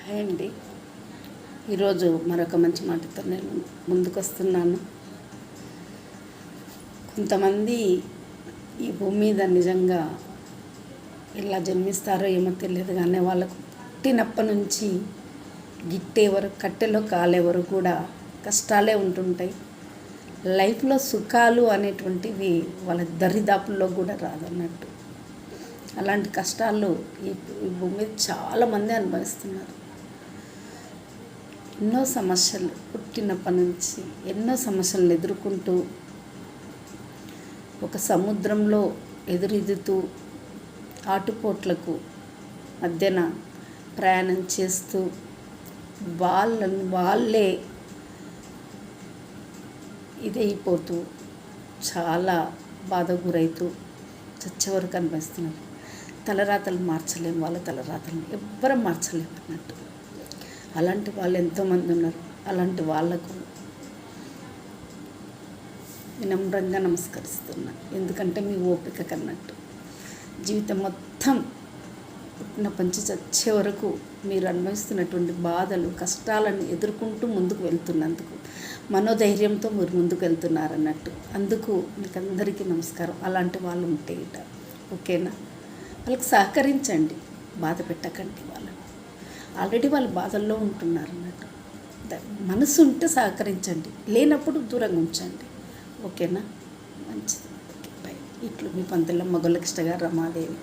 Hi అండి. ఈరోజు మరొక మంచి మాటతో నేను ముందుకు వస్తున్నాను. కొంతమంది ఈ భూమి మీద నిజంగా ఎలా జన్మిస్తారో ఏమో తెలియదు, కానీ వాళ్ళకు పుట్టినప్పటి నుంచి గిట్టే వరకు, కట్టెలో కాలే వరకు కూడా కష్టాలే ఉంటుంటాయి. లైఫ్లో సుఖాలు అనేటువంటివి వాళ్ళ దరిదాపుల్లో కూడా రాదన్నట్టు. అలాంటి కష్టాలు ఈ భూమి మీద చాలామంది అనుభవిస్తున్నారు. ఎన్నో సమస్యలు, పుట్టినప్పటి నుంచి ఎన్నో సమస్యలను ఎదుర్కొంటూ ఒక సముద్రంలో ఎదురెదుతూ ఆటుపోట్లకు మధ్యన ప్రయాణం చేస్తూ వాళ్ళే ఇదైపోతూ చాలా బాధ గురవుతూ చచ్చే వరకు అనుభవిస్తున్నారు. తలరాతలు మార్చలేము, వాళ్ళ తలరాతలు ఎవ్వరం మార్చలేము అన్నట్టు. అలాంటి వాళ్ళు ఎంతోమంది ఉన్నారు. అలాంటి వాళ్ళకు వినమ్రంగా నమస్కరిస్తున్నా. ఎందుకంటే మీ ఓపిక కన్నట్టు జీవితం మొత్తం పుట్టిన పంచి చచ్చే వరకు మీరు అనుభవిస్తున్నటువంటి బాధలు, కష్టాలను ఎదుర్కొంటూ ముందుకు వెళ్తున్నందుకు మనోధైర్యంతో మీరు ముందుకు వెళ్తున్నారన్నట్టు. అందుకు మీకు అందరికీ నమస్కారం. అలాంటి వాళ్ళు ఉంటే ఇట ఓకేనా, వాళ్ళకి సహకరించండి, బాధ పెట్టకండి. వాళ్ళని ఆల్రెడీ వాళ్ళు బాధల్లో ఉంటున్నారు అన్నట్టు. మనసు ఉంటే సహకరించండి, లేనప్పుడు దూరంగా ఉంచండి. ఓకేనా, మంచిది. Okay, by. ఇట్లు మీ పంతుల మగోళ్ళ కృష్ణ గారు, రమాదేవి.